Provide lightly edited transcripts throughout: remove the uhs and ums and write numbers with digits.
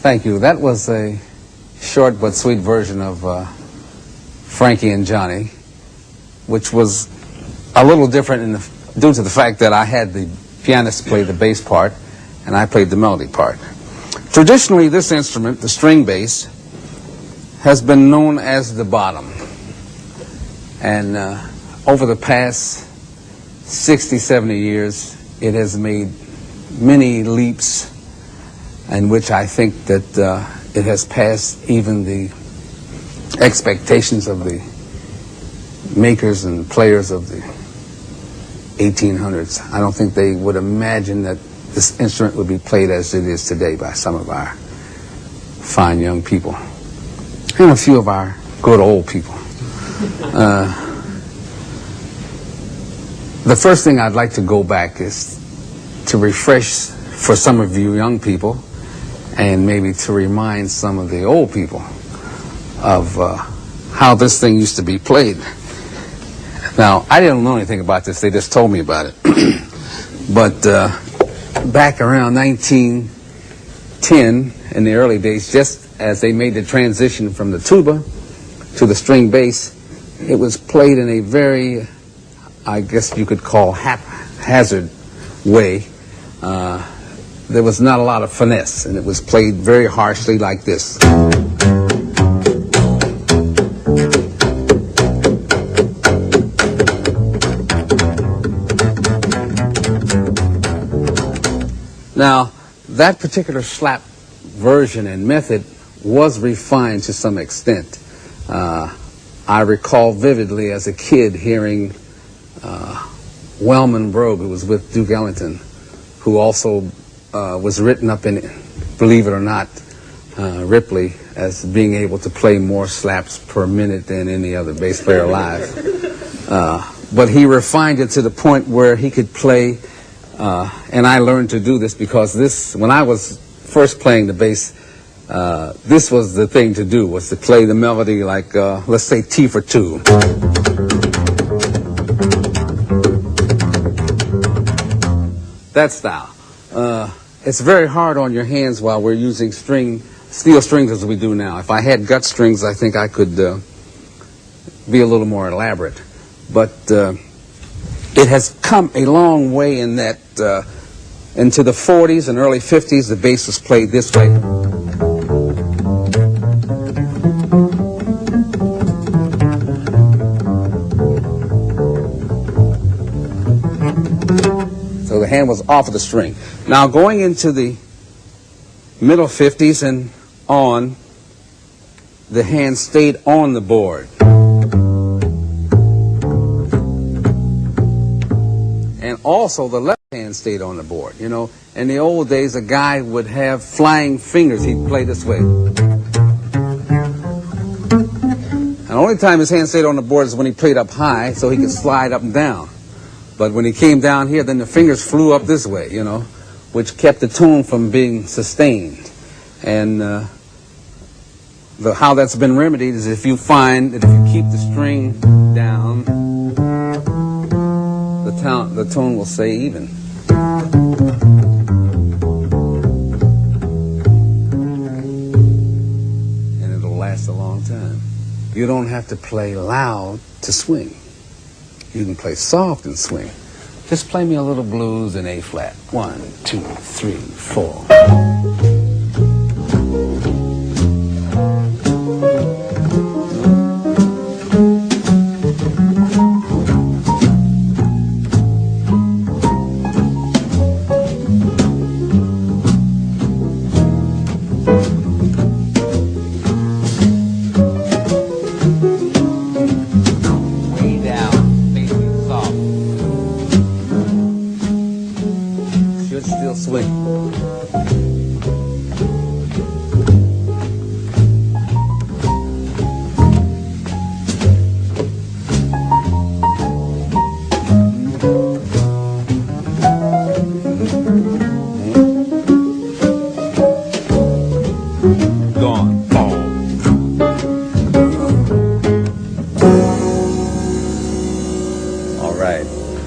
Thank you. That was a short but sweet version of Frankie and Johnny, which was a little different due to the fact that I had the pianist play the bass part and I played the melody part. Traditionally, this instrument, the string bass, has been known as the bottom. And over the past 60, 70 years, it has made many leaps in which I think that it has passed even the expectations of the makers and players of the 1800s. I don't think they would imagine that this instrument would be played as it is today by some of our fine young people and a few of our good old people. The first thing I'd like to go back is to refresh for some of you young people and maybe to remind some of the old people of how this thing used to be played. Now, I didn't know anything about this. They just told me about it. But back around 1910, in the early days, just as they made the transition from the tuba to the string bass, it was played in a very, I guess you could call, haphazard way. There was not a lot of finesse, and it was played very harshly like this. Now, that particular slap version and method was refined to some extent. I recall vividly as a kid hearing Wellman Brogue, who was with Duke Ellington, who also was written up in, believe it or not, Ripley, as being able to play more slaps per minute than any other bass player alive. But he refined it to the point where he could play, and I learned to do this because this, when I was first playing the bass, this was the thing to do, was to play the melody like, let's say, T for 2. That style. It's very hard on your hands while we're using steel strings as we do now. If I had gut strings, I think I could be a little more elaborate. But it has come a long way in that into the 40s and early 50s, the bass was played this way. So the hand was off of the string. Now going into the middle 50s and on, the hand stayed on the board. And also the left hand stayed on the board. You know, in the old days, a guy would have flying fingers. He'd play this way. And the only time his hand stayed on the board is when he played up high, so he could slide up and down. But when he came down here, then the fingers flew up this way, you know, which kept the tone from being sustained. And how that's been remedied is if you find that if you keep the string down, the tone will stay even. And it'll last a long time. You don't have to play loud to swing. You can play soft and swing. Just play me a little blues in A flat. 1, 2, 3, 4.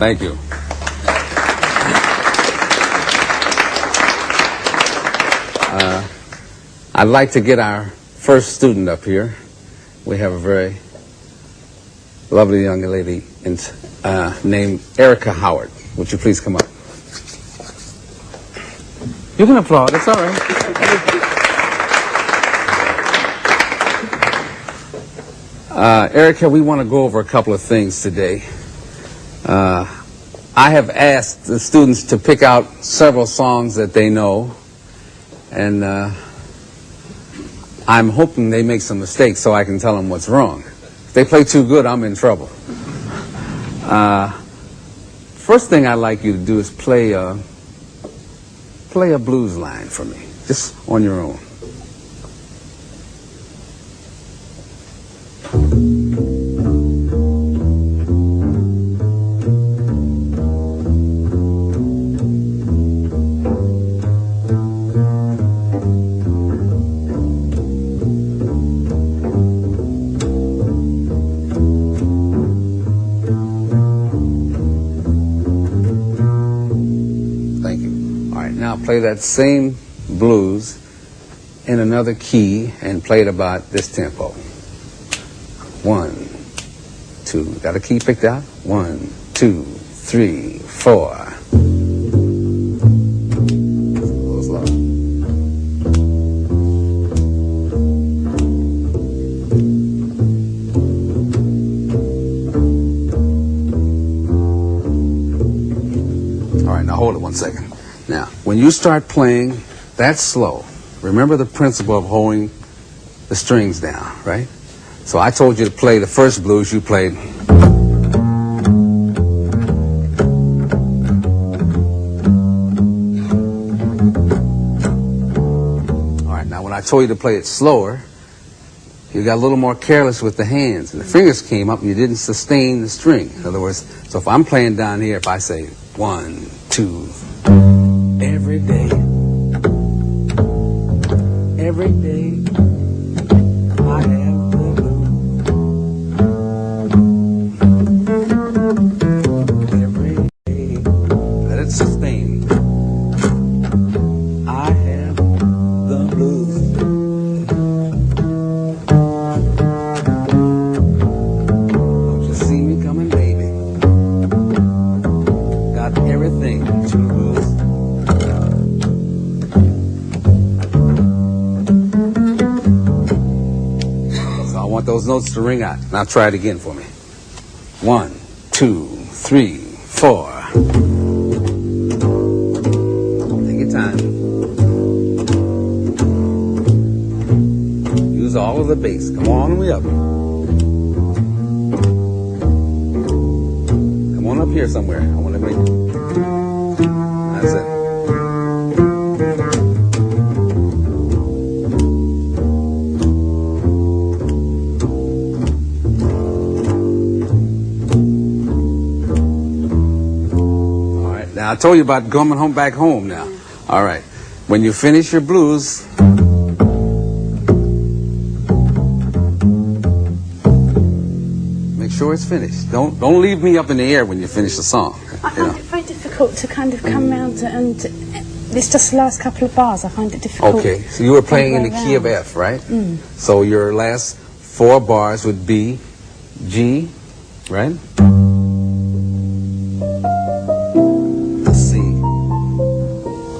Thank you. I'd like to get our first student up here. We have a very lovely young lady named Erica Howard. Would you please come up? You can applaud. It's all right. Erica, we want to go over a couple of things today. I have asked the students to pick out several songs that they know, and I'm hoping they make some mistakes so I can tell them what's wrong. If they play too good, I'm in trouble. First thing I'd like you to do is play a blues line for me, just on your own. Play that same blues in another key and play it about this tempo. 1, 2. Got a key picked out? 1, 2, 3, 4. A little slow. All right, now hold it 1 second. Now, when you start playing that slow, remember the principle of holding the strings down, right? So I told you to play the first blues you played. All right, now when I told you to play it slower, you got a little more careless with the hands, and the fingers came up and you didn't sustain the string. In other words, so if I'm playing down here, if I say 1, 2, every day, I have the blues. Every day, let it sustain. I have the blues. Don't you see me coming, baby? Got everything to lose. I want those notes to ring out. Now try it again for me. 1, 2, 3, 4. Take your time. Use all of the bass. Come on way up. Come on up here somewhere. I want to make it. That's it. I told you about coming home back home now. All right. When you finish your blues, make sure it's finished. Don't leave me up in the air when you finish the song. I find it very difficult to kind of come round and it's just the last couple of bars. I find it difficult. Okay. So you were playing in the key of F, right? Mm. So your last 4 bars would be G, right?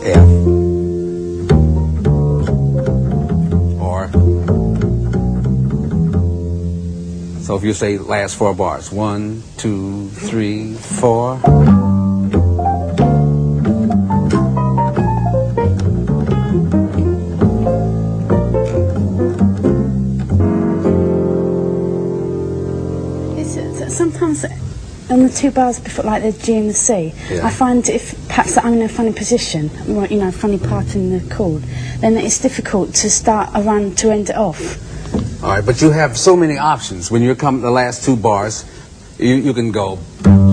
F, or so if you say last 4 bars, 1, 2, 3, 4. Sometimes on the 2 bars before, like the G and the C, yeah. I find if perhaps I'm in a funny position, or, you know, funny part in the chord, then it's difficult to start a run to end it off. All right, but you have so many options. When you come to the last 2 bars, you can go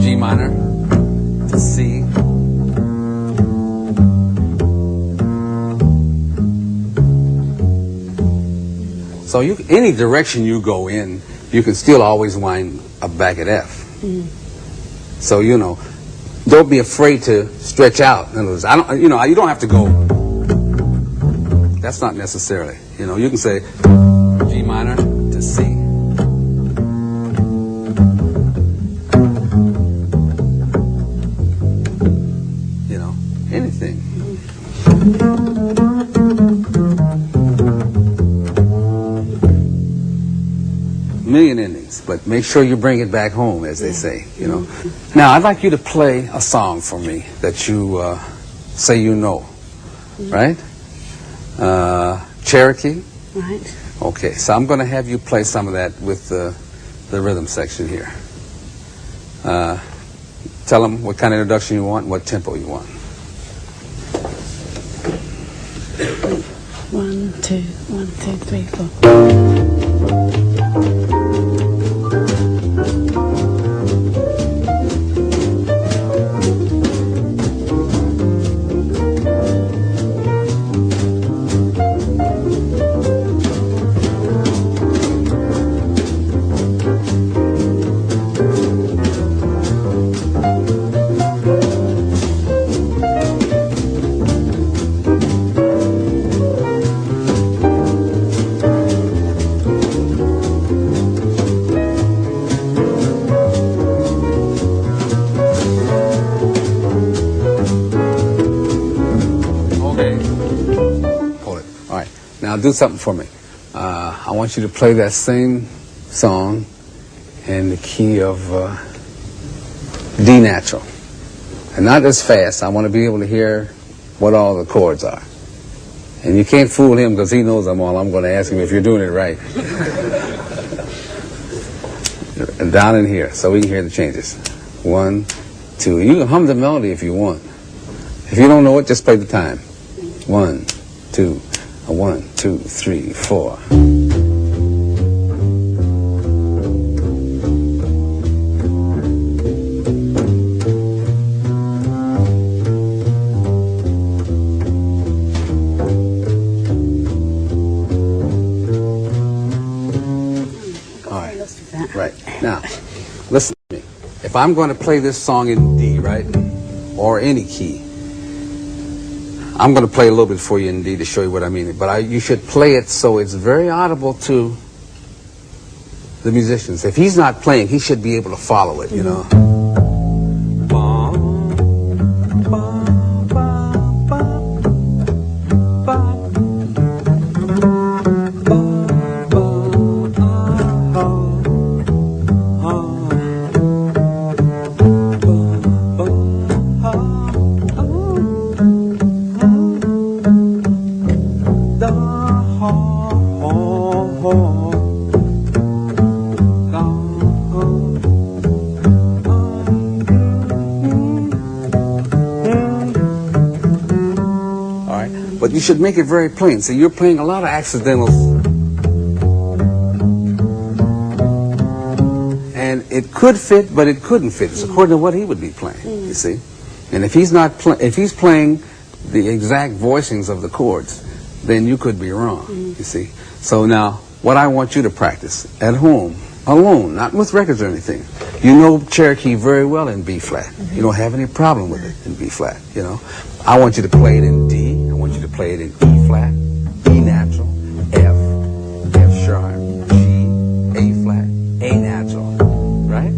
G minor to C. So any direction you go in, you can still always wind up back at F. Mm. So, you know, don't be afraid to stretch out. In other words, you don't have to go That's not necessarily. You know, you can say G minor to C. You know, anything. Million endings, but make sure you bring it back home, as they say, you know. Now, I'd like you to play a song for me that you say you know, right? Cherokee? Right. Okay, so I'm going to have you play some of that with the rhythm section here. Tell them what kind of introduction you want and what tempo you want. 1, 2, 1, 2, 3, 4. Now do something for me. I want you to play that same song in the key of D natural. And not as fast. I want to be able to hear what all the chords are. And you can't fool him because he knows them all. I'm going to ask him if you're doing it right. And down in here so we can hear the changes. 1, 2. You can hum the melody if you want. If you don't know it, just play the time. 1, 2. 1, 2, 3, 4. Right. Now, listen to me. If I'm going to play this song in D, right, or any key, I'm going to play a little bit for you in D to show you what I mean. But you should play it so it's very audible to the musicians. If he's not playing, he should be able to follow it, you know. But you should make it very plain. So you're playing a lot of accidentals. And it could fit, but it couldn't fit. It's according to what he would be playing, you see. And if he's not if he's playing the exact voicings of the chords, then you could be wrong, you see. So now, what I want you to practice at home, alone, not with records or anything. You know Cherokee very well in B flat. You don't have any problem with it in B flat, you know. I want you to play it in D. I want you to play it in E flat, E natural, F, F sharp, G, A flat, A natural, right?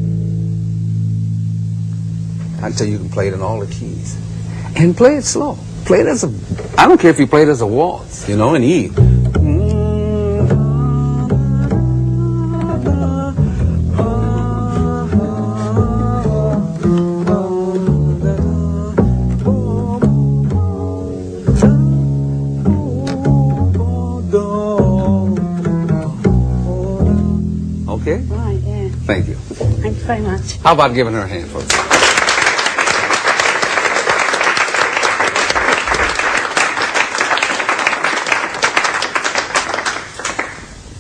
Until you can play it in all the keys. And play it slow. Play it as a, I don't care if you play it as a waltz, you know, in E. Okay? Right, yeah. Thank you. Thank you very much. How about giving her a hand, folks?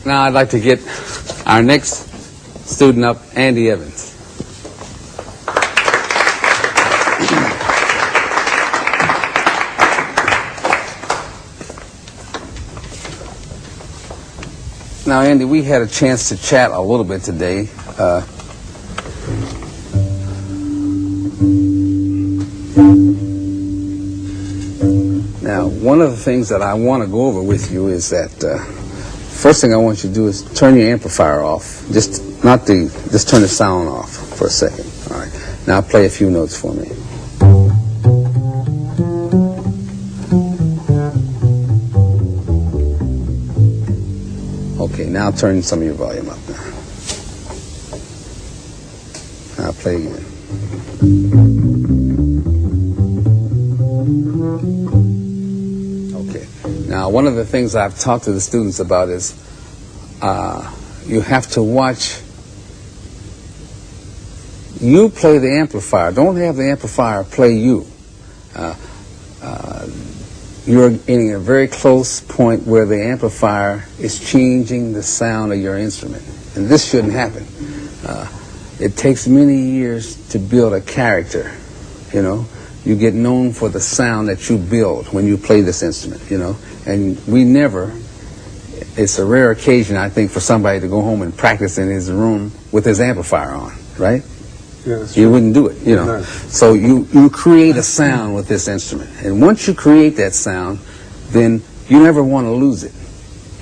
Now I'd like to get our next student up, Andy Evans. Now, Andy, we had a chance to chat a little bit today. Now, one of the things that I want to go over with you is that first thing I want you to do is turn your amplifier off. Just turn the sound off for a second. All right. Now play a few notes for me. Okay, now turn some of your volume up now. Now play again. Okay. Now, one of the things I've talked to the students about is you have to watch. You play the amplifier. Don't have the amplifier play you. You're getting a very close point where the amplifier is changing the sound of your instrument. And this shouldn't happen. It takes many years to build a character, you know. You get known for the sound that you build when you play this instrument, you know. And it's a rare occasion, I think, for somebody to go home and practice in his room with his amplifier on, right? Yeah, that's true. You wouldn't do it, you know. No. So you create a sound with this instrument. And once you create that sound, then you never want to lose it,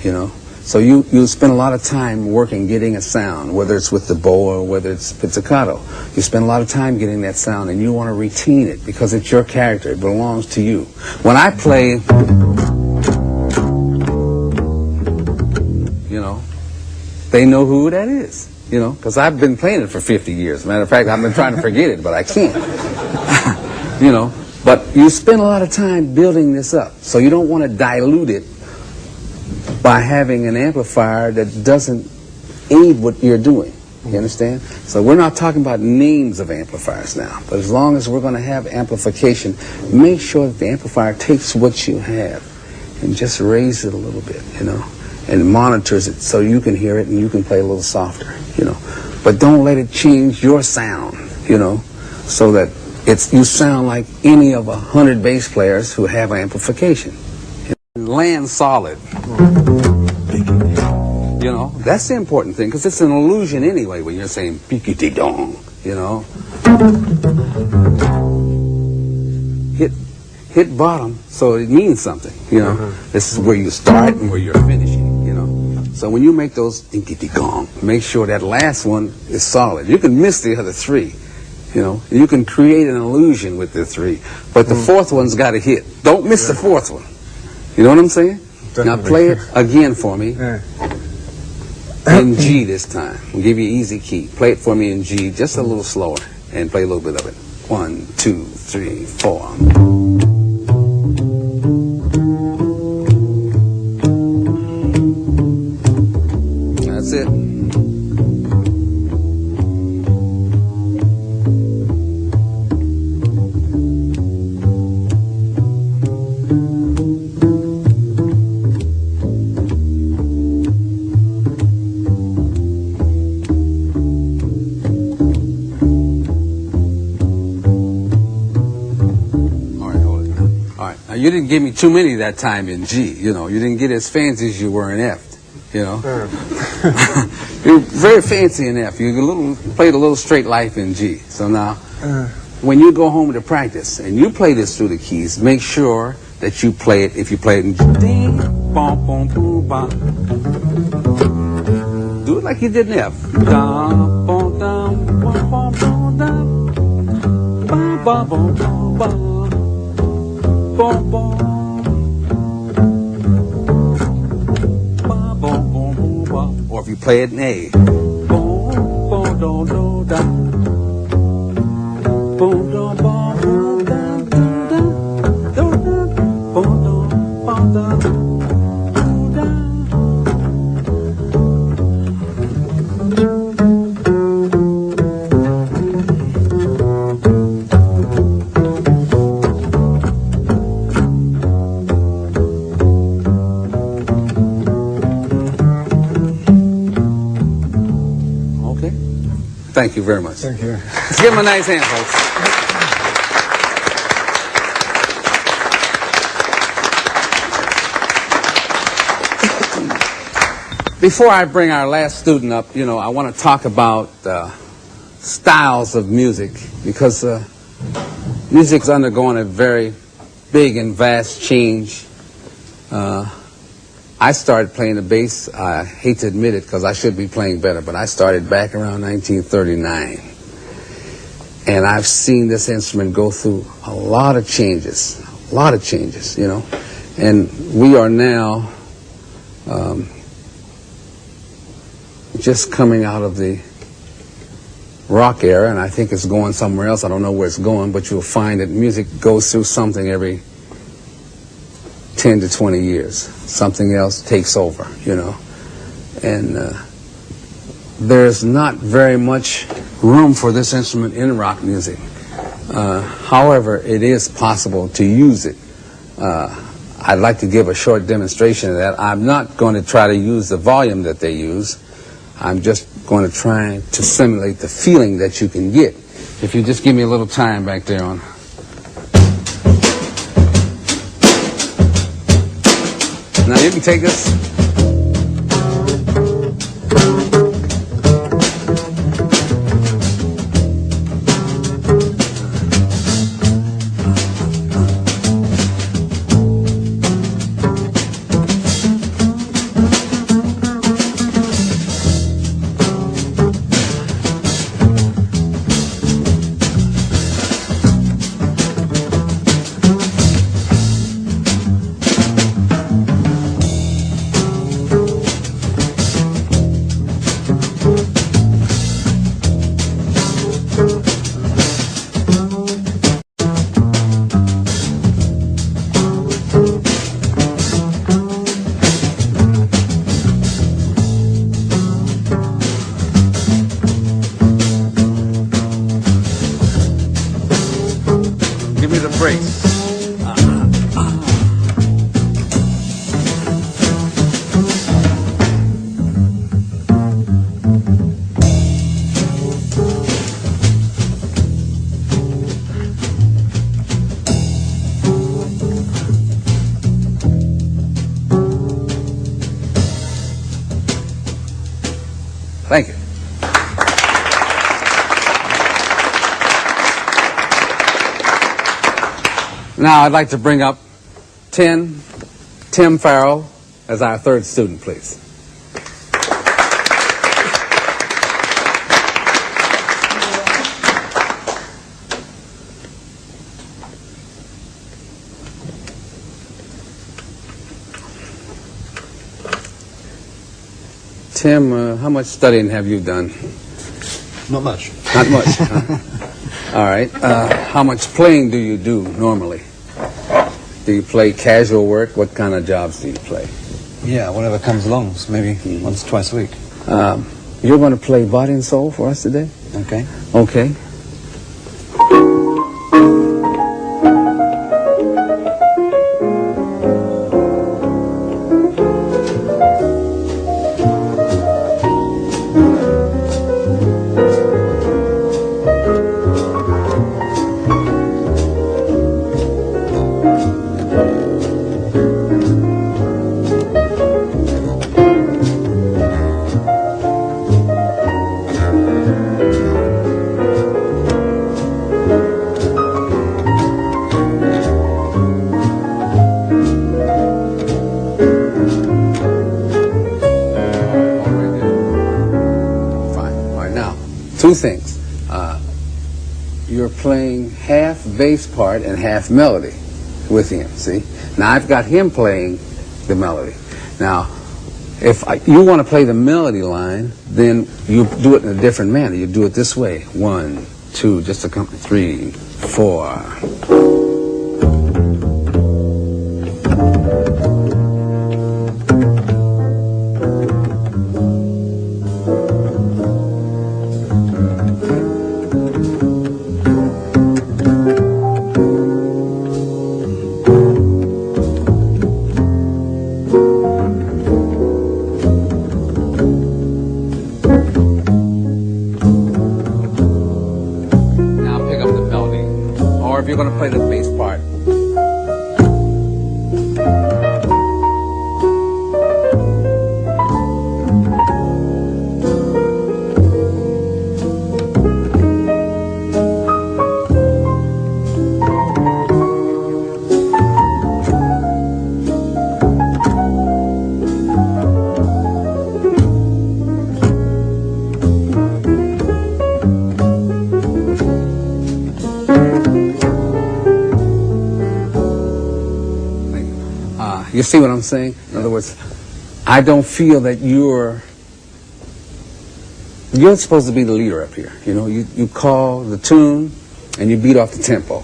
you know. So you spend a lot of time working getting a sound, whether it's with the bow or whether it's pizzicato. You spend a lot of time getting that sound, and you want to retain it because it's your character. It belongs to you. When I play, you know, they know who that is, you know, because I've been playing it for 50 years. Matter of fact, I've been trying to forget it, but I can't. You know, but you spend a lot of time building this up, so you don't want to dilute it by having an amplifier that doesn't aid what you're doing. You understand? So we're not talking about names of amplifiers now, but as long as we're going to have amplification, make sure that the amplifier takes what you have and just raise it a little bit, you know, and monitors it so you can hear it and you can play a little softer, you know. But don't let it change your sound, you know, so that you sound like any of 100 bass players who have amplification. Land solid. You know, that's the important thing, because it's an illusion anyway when you're saying pikiti dong, you know. Hit bottom so it means something, you know. This is where you start and where you're finishing, you know. So when you make those pikiti gong, make sure that last one is solid. You can miss the other three, you know. You can create an illusion with the three, but the fourth one's got to hit. Don't miss the fourth one. You know what I'm saying? Definitely. Now play it again for me. In G this time. We'll give you an easy key. Play it for me in G, just a little slower, and play a little bit of it. 1, 2, 3, 4. That's it. You didn't give me too many that time in G, you know. You didn't get as fancy as you were in F, you know. You're very fancy in F. You played a little straight life in G. So now, when you go home to practice and you play this through the keys, make sure that you play it, if you play it in G, ding, bom, bom, boom, bom. Do it like you did in F. Dum, bom, dum, bom, bom, bom, dum, bom, bom, bom, bom, bom. Boom, boom. Boom, boom, boom, boom, boom. Or if you play it in A. Boom, boom, do, do, da. Boom, do, boom, boom, da, do, da. Do, da. Boom, do, boom, da. Do, da. Thank you very much. Thank you. Let's give him a nice hand, folks. Before I bring our last student up, you know, I want to talk about styles of music, because music's undergoing a very big and vast change I started playing the bass, I hate to admit it because I should be playing better, but I started back around 1939. And I've seen this instrument go through a lot of changes, you know. And we are now just coming out of the rock era, and I think it's going somewhere else. I don't know where it's going, but you'll find that music goes through something every 10 to 20 years. Something else takes over, you know. And there's not very much room for this instrument in rock music. However, it is possible to use it. I'd like to give a short demonstration of that. I'm not going to try to use the volume that they use. I'm just going to try to simulate the feeling that you can get. If you just give me a little time back there on. Now you can take this. Give me the brakes. Thank you. Now I'd like to bring up Tim Farrell as our third student, please. Tim, how much studying have you done? Not much. Not much, huh? All right. How much playing do you do normally? Do you play casual work? What kind of jobs do you play? Yeah, whatever comes along. So maybe once, twice a week. You're going to play Body and Soul for us today? Okay. Okay. Two things. You're playing half bass part and half melody with him, see? Now I've got him playing the melody. Now, if you want to play the melody line, then you do it in a different manner. You do it this way. 1, 2, just a couple, 3, 4. If you're going to play the bass part. You see what I'm saying? In other words, I don't feel that you're supposed to be the leader up here. You know, you call the tune and you beat off the tempo.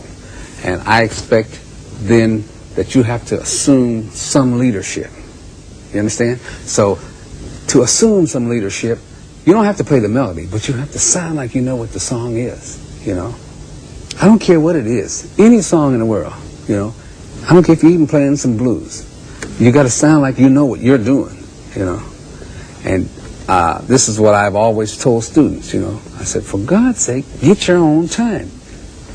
And I expect then that you have to assume some leadership. You understand? So to assume some leadership, you don't have to play the melody, but you have to sound like you know what the song is, you know? I don't care what it is. Any song in the world, you know? I don't care if you're even playing some blues. You got to sound like you know what you're doing, you know? And this is what I've always told students, you know. I said, for God's sake, get your own time.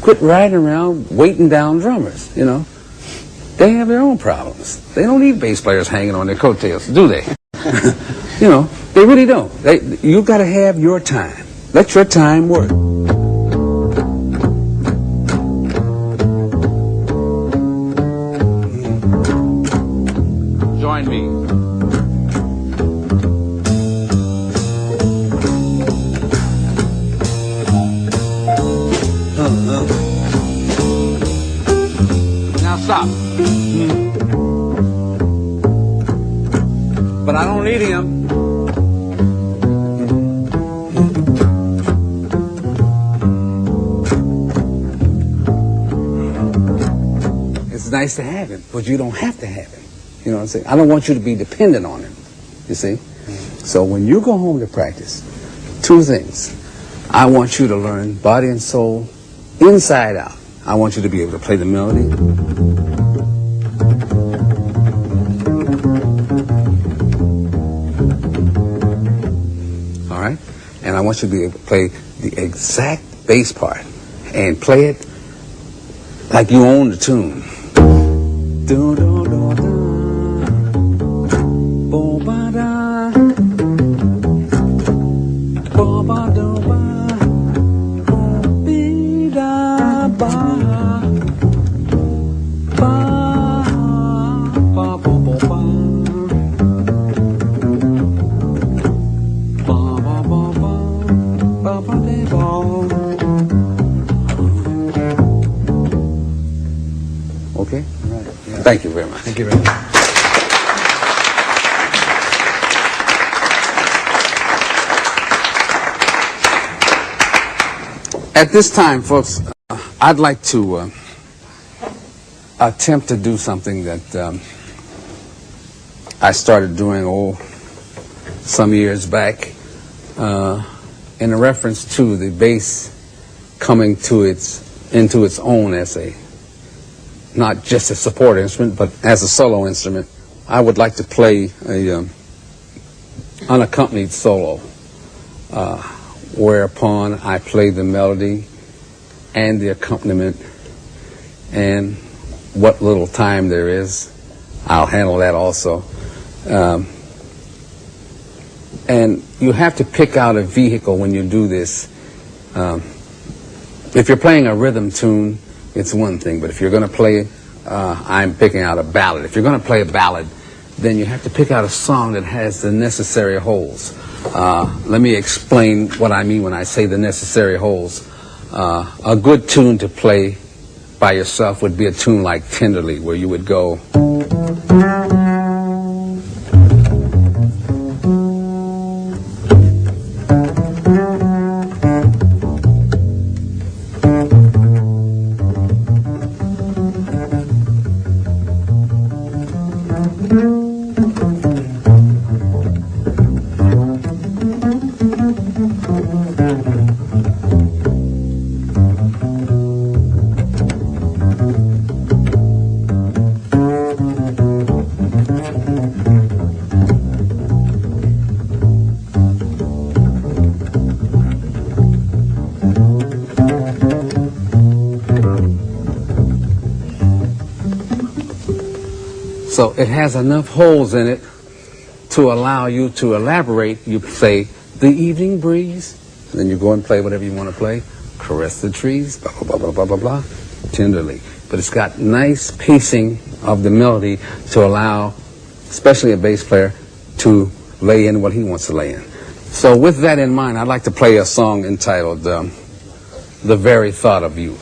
Quit riding around waiting down drummers, you know. They have their own problems. They don't need bass players hanging on their coattails, do they? You know, they really don't. You've got to have your time. Let your time work. Join me. Now stop. But I don't need him. It's nice to have him, but you don't have to have him. You know what I'm saying? I don't want you to be dependent on him, you see? So when you go home to practice, two things. I want you to learn body and soul inside out. I want you to be able to play the melody. All right? And I want you to be able to play the exact bass part and play it like you own the tune. Do, do, do, do. Bo, ba, da. Bo, ba, do, ba. Bo, be, da, ba. Ba, ba, bo, bo, ba. Ba, ba, ba, ba. Ba, ba, de, ba. Okay? Right. Yeah. Thank you very much. Thank you very much. At this time, folks, I'd like to attempt to do something that I started doing some years back in reference to the bass coming into its own as not just a support instrument, but as a solo instrument. I would like to play a unaccompanied solo, whereupon I play the melody and the accompaniment, and what little time there is, I'll handle that also. And you have to pick out a vehicle when you do this. If you're playing a rhythm tune, it's one thing, but if you're going to play, I'm picking out a ballad. If you're going to play a ballad, then you have to pick out a song that has the necessary holes. Let me explain what I mean when I say the necessary holes. A good tune to play by yourself would be a tune like Tenderly, where you would go. So it has enough holes in it to allow you to elaborate. You say, the evening breeze, and then you go and play whatever you want to play. Caress the trees, blah, blah, blah, blah, blah, blah, tenderly. But it's got nice pacing of the melody to allow, especially a bass player, to lay in what he wants to lay in. So with that in mind, I'd like to play a song entitled The Very Thought of You.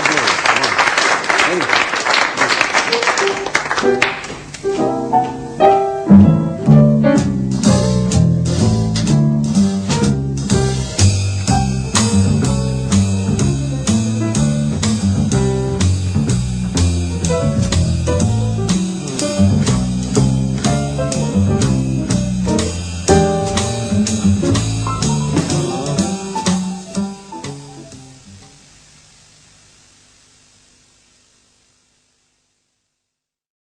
Blues.